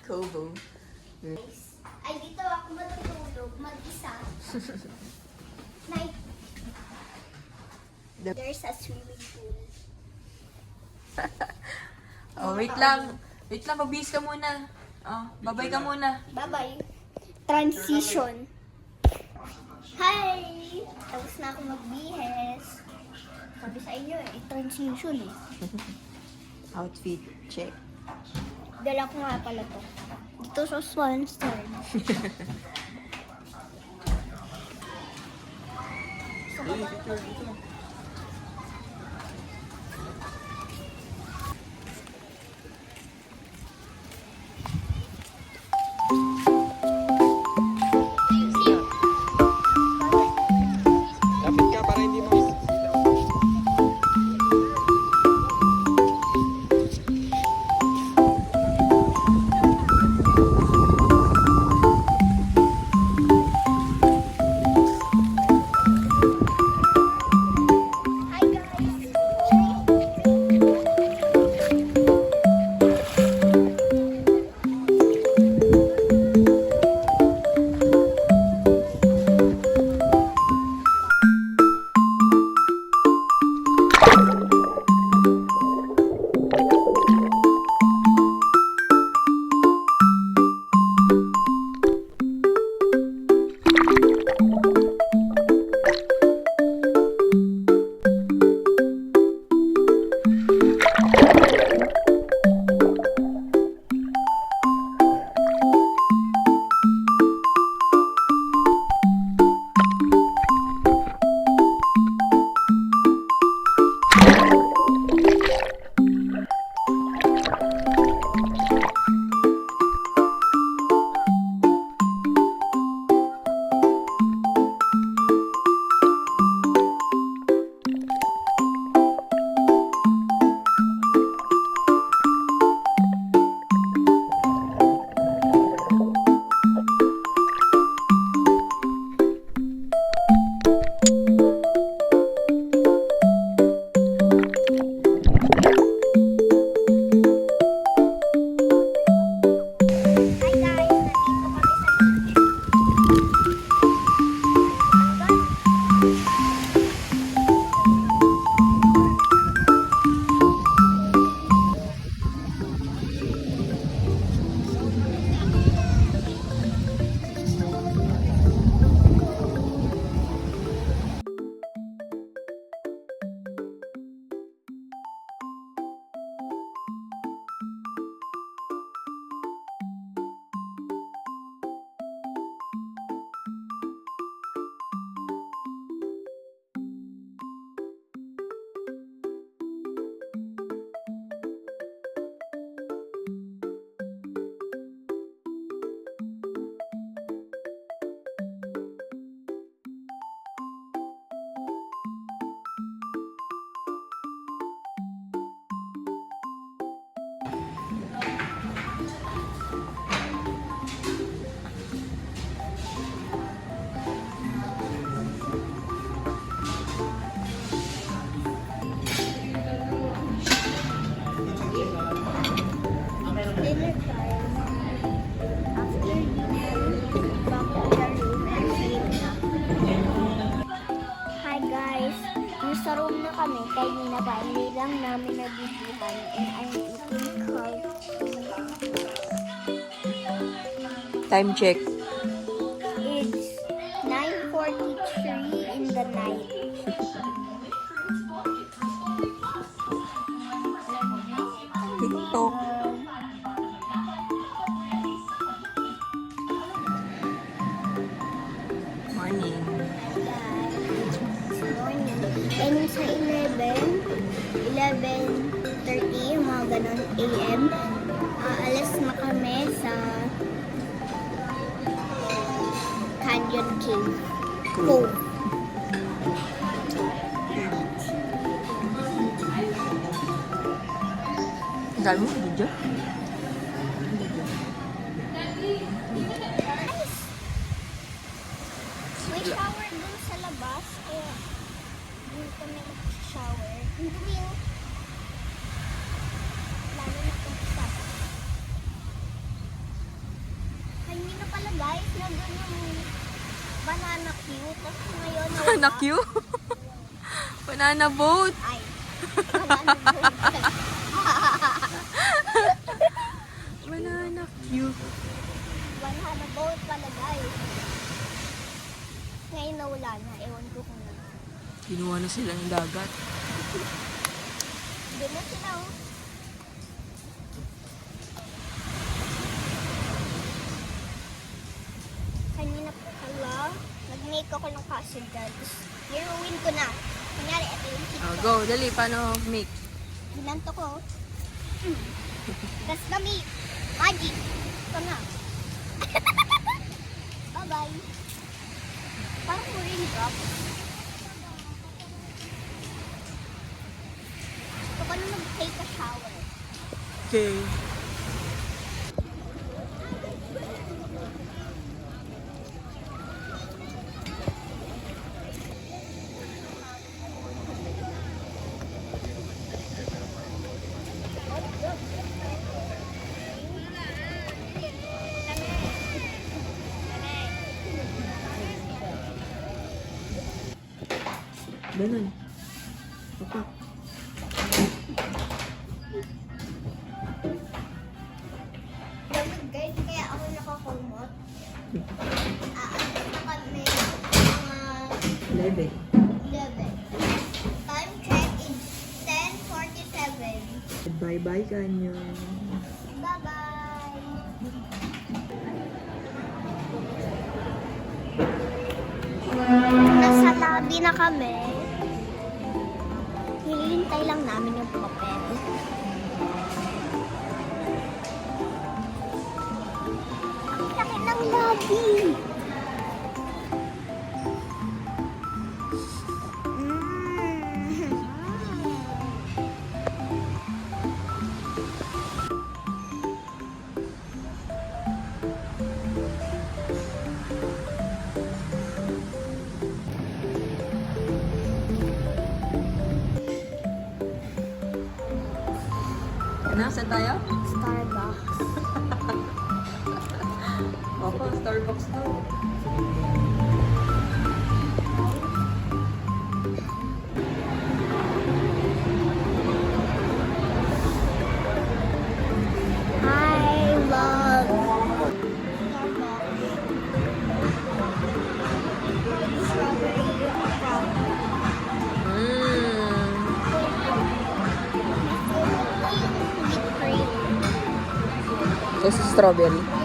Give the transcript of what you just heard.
Kobo. Ay, dito ako matutulog, mag-isa. Night. There's a swimming pool. Oh, wait lang. Wait lang, magbihis ka muna. Oh, babay ka muna. Bye-bye. Transition. Hi! Tapos na ako magbihes. Sabi sa inyo transition eh. Outfit check. Dala ko nga pala to. Dito sa Swanstone. Lapit ka para hindi mo Hi Dinner time. After dinner, back to the room and sleep na. Hi guys! Nasa room na kami. Kanina pa, hindi lang namin nabibihan. And I'm eating coffee. Time check. It's 9:43 in the night. TikTok. Morning. Morning. And sa 11:30, mga ganon AM, aalis na kami sa Canyon Cave. Cove. Ang dami mo video? May shower dun sa labas, kaya dun kami mag-shower. Ang dumi yung lalo na kung sa pala guys, nandun yung banana cue. Tapos ngayon nawala. Banana cue? Banana boat. Ay, banana boat. Banana cue. Banana boat pala guys. Ngayon nawala na. Ewan ko kung na. Kinuha na sila ng dagat. Doon na sila oh. Kanina po pala, nag-make ako ng castle guys. Niruwin ko na. Kunyari, ito yung Oh, TikTok. go, dali. Paano make? Binanto ko. That's the meat. Magic. Ito na. Bye-bye. Parang raindrop. Gusto ko na mag-take a shower. Okay. Ganun. Opa. Dapat guys, kaya ako nakakumot. Na kami mga 11. 11. Time check is 10:47. Bye-bye, kanyo. Bye-bye! Nasa lobby na kami. Hinihintay lang namin yung papel. Ang laki ng lobby! Saan tayo? Starbucks. Opo, Starbucks to. I love Starbucks. Strawberry frappuccino. So, strawberry.